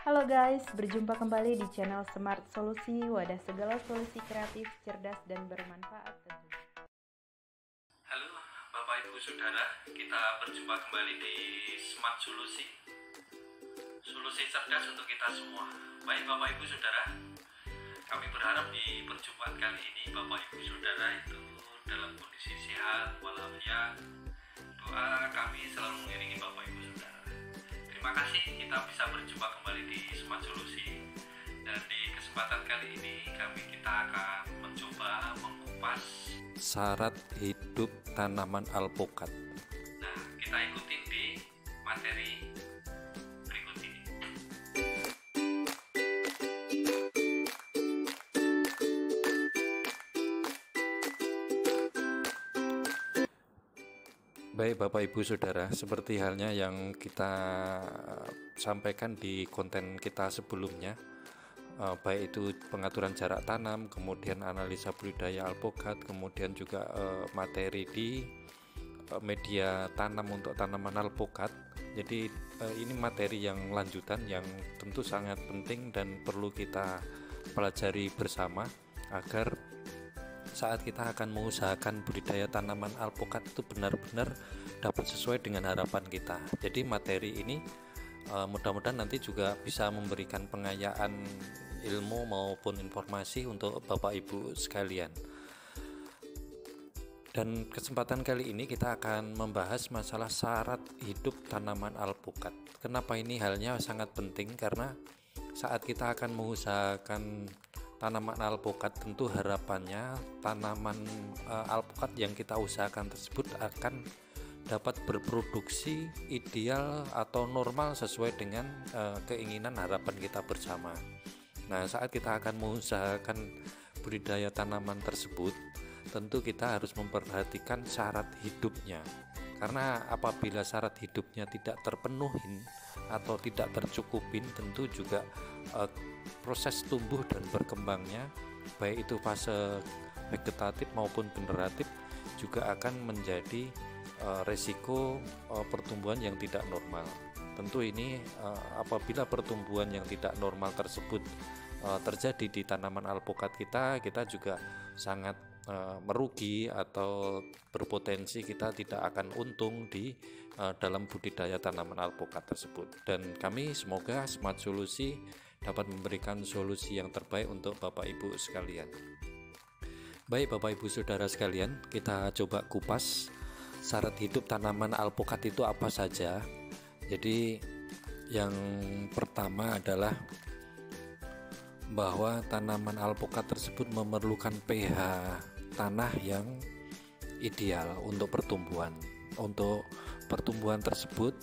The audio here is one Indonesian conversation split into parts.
Halo guys, berjumpa kembali di channel Smart Solusi, wadah segala solusi kreatif, cerdas, dan bermanfaat tentunya. Halo Bapak Ibu Saudara, kita berjumpa kembali di Smart Solusi, solusi cerdas untuk kita semua. Baik Bapak Ibu Saudara, kami berharap di perjumpaan kali ini Bapak Ibu Saudara itu dalam kondisi sehat walafiat. Doa kami selalu mengiringi Bapak Ibu Saudara. Terima kasih kita bisa berjumpa kembali di Smart Solusi. Dan di kesempatan kali ini kita akan mencoba mengupas syarat hidup tanaman alpukat. Nah, kita ikutin di materi berikut ini. Baik Bapak Ibu Saudara, seperti halnya yang kita sampaikan di konten kita sebelumnya, baik itu pengaturan jarak tanam, kemudian analisa budidaya alpukat, kemudian juga materi di media tanam untuk tanaman alpukat. Jadi ini materi yang lanjutan yang tentu sangat penting dan perlu kita pelajari bersama agar saat kita akan mengusahakan budidaya tanaman alpukat itu benar-benar dapat sesuai dengan harapan kita. Jadi materi ini mudah-mudahan nanti juga bisa memberikan pengayaan ilmu maupun informasi untuk Bapak Ibu sekalian. Dan kesempatan kali ini kita akan membahas masalah syarat hidup tanaman alpukat. Kenapa ini halnya sangat penting? Karena saat kita akan mengusahakan tanaman alpukat, tentu harapannya tanaman alpukat yang kita usahakan tersebut akan dapat berproduksi ideal atau normal sesuai dengan keinginan harapan kita bersama. Nah, saat kita akan mengusahakan budidaya tanaman tersebut, tentu kita harus memperhatikan syarat hidupnya. Karena apabila syarat hidupnya tidak terpenuhi atau tidak tercukupin, tentu juga proses tumbuh dan berkembangnya, baik itu fase vegetatif maupun generatif, juga akan menjadi resiko pertumbuhan yang tidak normal. Tentu ini apabila pertumbuhan yang tidak normal tersebut terjadi di tanaman alpukat kita juga sangat merugi atau berpotensi kita tidak akan untung di dalam budidaya tanaman alpukat tersebut. Dan kami semoga Smart Solusi dapat memberikan solusi yang terbaik untuk Bapak Ibu sekalian. Baik Bapak Ibu Saudara sekalian, kita coba kupas syarat hidup tanaman alpukat itu apa saja. Jadi yang pertama adalah bahwa tanaman alpukat tersebut memerlukan pH tanah yang ideal untuk pertumbuhan. Untuk pertumbuhan tersebut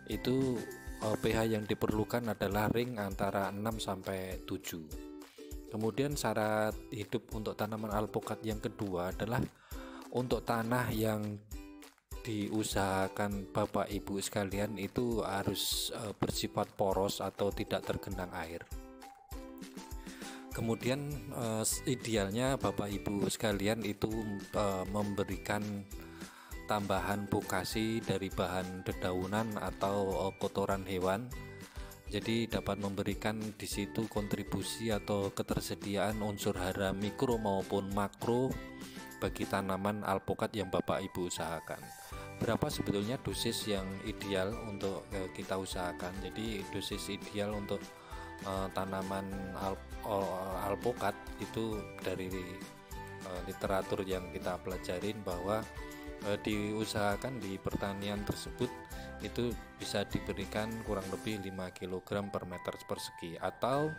itu pH yang diperlukan adalah ring antara 6 sampai 7. Kemudian syarat hidup untuk tanaman alpukat yang kedua adalah untuk tanah yang diusahakan Bapak Ibu sekalian itu harus bersifat poros atau tidak tergenang air. Kemudian idealnya Bapak Ibu sekalian itu memberikan tambahan bokasi dari bahan dedaunan atau kotoran hewan. Jadi dapat memberikan di situ kontribusi atau ketersediaan unsur hara mikro maupun makro bagi tanaman alpukat yang Bapak Ibu usahakan. Berapa sebetulnya dosis yang ideal untuk kita usahakan? Jadi dosis ideal untuk tanaman alpukat itu dari literatur yang kita pelajarin bahwa diusahakan di pertanian tersebut itu bisa diberikan kurang lebih 5 kg per meter persegi. Atau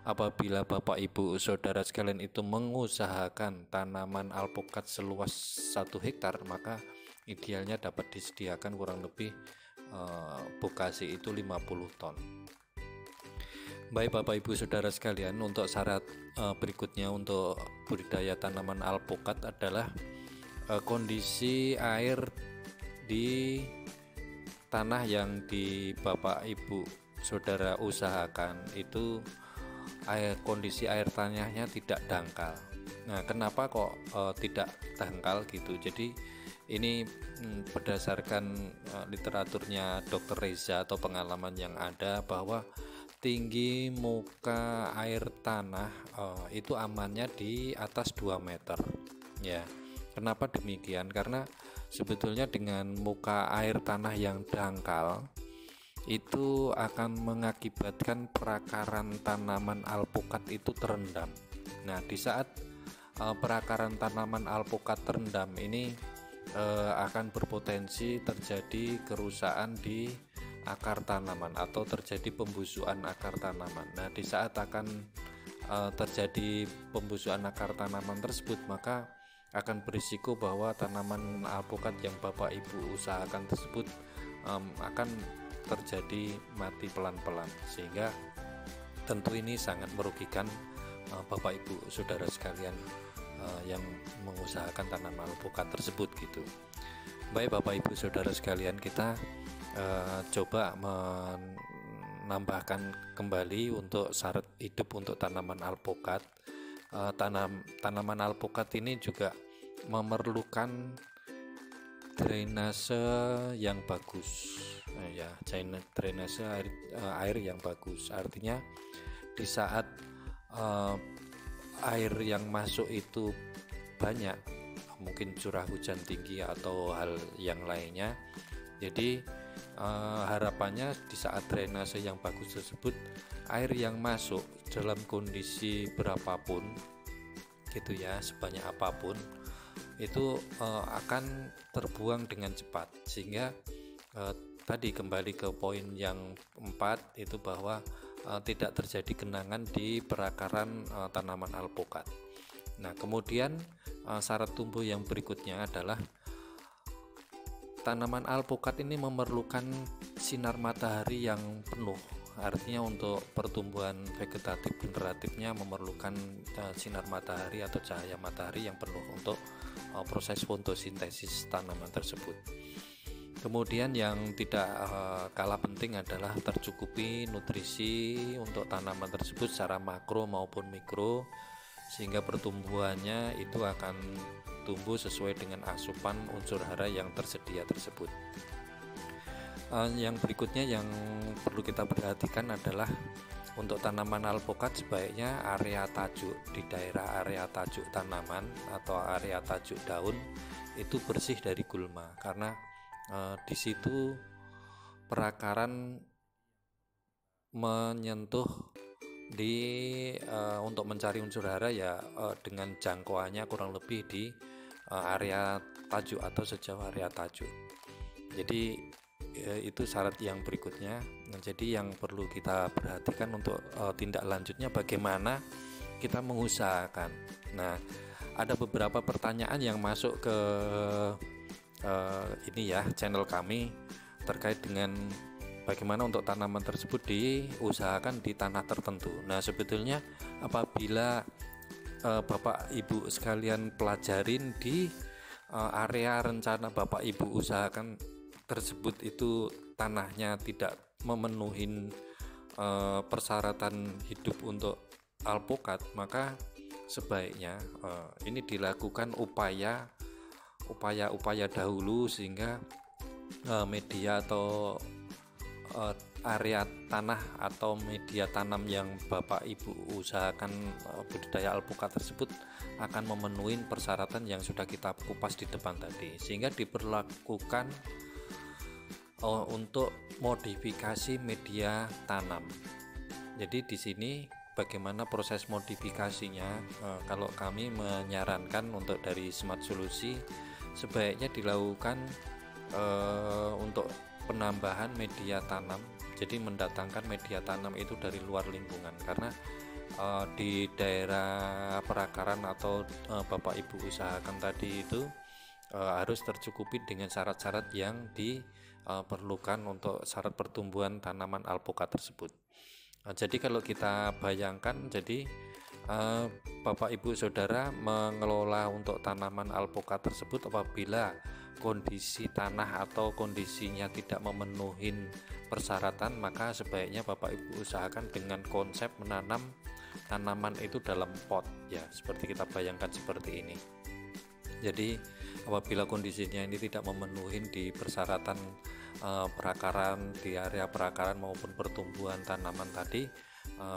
apabila Bapak Ibu Saudara sekalian itu mengusahakan tanaman alpukat seluas 1 hektar, maka idealnya dapat disediakan kurang lebih bokasi itu 50 ton. Baik Bapak Ibu Saudara sekalian, untuk syarat berikutnya untuk budidaya tanaman alpukat adalah kondisi air di tanah yang di Bapak Ibu Saudara usahakan itu kondisi air tanahnya tidak dangkal. Nah, kenapa kok tidak dangkal gitu? Jadi ini berdasarkan literaturnya Dr. Reza atau pengalaman yang ada, bahwa tinggi muka air tanah itu amannya di atas 2 meter ya. Kenapa demikian? Karena sebetulnya dengan muka air tanah yang dangkal itu akan mengakibatkan perakaran tanaman alpukat itu terendam. Nah, di saat perakaran tanaman alpukat terendam ini akan berpotensi terjadi kerusakan di akar tanaman atau terjadi pembusukan akar tanaman. Nah, di saat akan terjadi pembusukan akar tanaman tersebut, maka akan berisiko bahwa tanaman alpukat yang Bapak Ibu usahakan tersebut akan terjadi mati pelan-pelan, sehingga tentu ini sangat merugikan Bapak Ibu saudara sekalian yang mengusahakan tanaman alpukat tersebut gitu. Baik Bapak Ibu saudara sekalian, kita coba menambahkan kembali untuk syarat hidup untuk tanaman alpukat. Tanaman alpukat ini juga memerlukan drainase yang bagus ya, drainase air yang bagus. Artinya di saat air yang masuk itu banyak, mungkin curah hujan tinggi atau hal yang lainnya, jadi harapannya di saat drainase yang bagus tersebut, air yang masuk dalam kondisi berapapun gitu ya, sebanyak apapun itu akan terbuang dengan cepat, sehingga tadi kembali ke poin yang 4 itu bahwa tidak terjadi genangan di perakaran tanaman alpukat. Nah, kemudian syarat tumbuh yang berikutnya adalah tanaman alpukat ini memerlukan sinar matahari yang penuh. Artinya untuk pertumbuhan vegetatif generatifnya memerlukan sinar matahari atau cahaya matahari yang penuh untuk proses fotosintesis tanaman tersebut. Kemudian yang tidak kalah penting adalah tercukupi nutrisi untuk tanaman tersebut secara makro maupun mikro, sehingga pertumbuhannya itu akan tumbuh sesuai dengan asupan unsur hara yang tersedia tersebut. Yang berikutnya yang perlu kita perhatikan adalah untuk tanaman alpukat sebaiknya area tajuk di daerah area tajuk tanaman atau area tajuk daun itu bersih dari gulma, karena di situ perakaran menyentuh untuk mencari unsur hara ya dengan jangkauannya kurang lebih di area tajuk atau sejauh area tajuk. Jadi itu syarat yang berikutnya. Nah, jadi yang perlu kita perhatikan untuk tindak lanjutnya bagaimana kita mengusahakan. Nah, ada beberapa pertanyaan yang masuk ke ini ya, channel kami terkait dengan bagaimana untuk tanaman tersebut diusahakan di tanah tertentu. Nah, sebetulnya apabila Bapak Ibu sekalian pelajarin di area rencana Bapak Ibu usahakan tersebut itu tanahnya tidak memenuhi persyaratan hidup untuk alpukat, maka sebaiknya ini dilakukan upaya dahulu sehingga media atau area tanah atau media tanam yang Bapak Ibu usahakan budidaya alpukat tersebut akan memenuhi persyaratan yang sudah kita kupas di depan tadi, sehingga diperlakukan untuk modifikasi media tanam. Jadi di sini bagaimana proses modifikasinya, kalau kami menyarankan untuk dari Smart Solusi sebaiknya dilakukan untuk penambahan media tanam. Jadi mendatangkan media tanam itu dari luar lingkungan, karena di daerah perakaran atau Bapak Ibu usahakan tadi itu harus tercukupi dengan syarat-syarat yang diperlukan untuk syarat pertumbuhan tanaman alpukat tersebut. Jadi kalau kita bayangkan, jadi Bapak Ibu Saudara mengelola untuk tanaman alpukat tersebut apabila kondisi tanah atau kondisinya tidak memenuhi persyaratan, maka sebaiknya Bapak Ibu usahakan dengan konsep menanam tanaman itu dalam pot ya, seperti kita bayangkan seperti ini. Jadi apabila kondisinya ini tidak memenuhi di persyaratan perakaran di area perakaran maupun pertumbuhan tanaman tadi,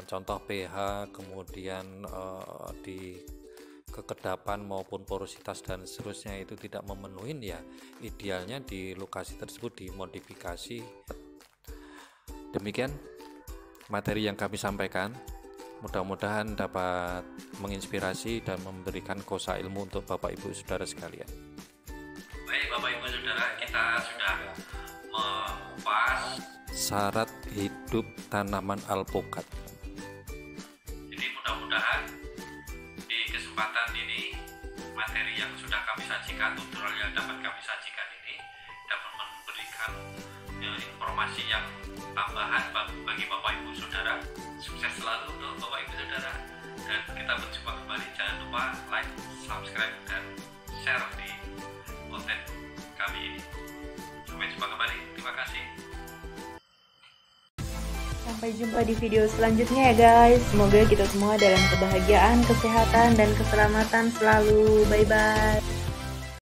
contoh pH, kemudian di kekedapan maupun porositas dan seterusnya itu tidak memenuhi, ya idealnya di lokasi tersebut dimodifikasi. Demikian materi yang kami sampaikan, mudah-mudahan dapat menginspirasi dan memberikan kosa ilmu untuk Bapak Ibu Saudara sekalian. Baik Bapak Ibu Saudara, kita sudah mengupas syarat hidup tanaman alpukat. Jadi mudah-mudahan di kesempatan ini materi yang sudah kami sajikan, tutorial yang dapat kami sajikan ini dapat memberikan informasi yang tambahan bagi Bapak Ibu Saudara. Sukses selalu untuk Bapak Ibu Saudara, dan kita berjumpa kembali. Jangan lupa like, subscribe, dan share di konten kami ini. Sampai jumpa kembali. Terima kasih. Sampai jumpa di video selanjutnya ya guys. Semoga kita semua dalam kebahagiaan, kesehatan, dan keselamatan selalu. Bye bye.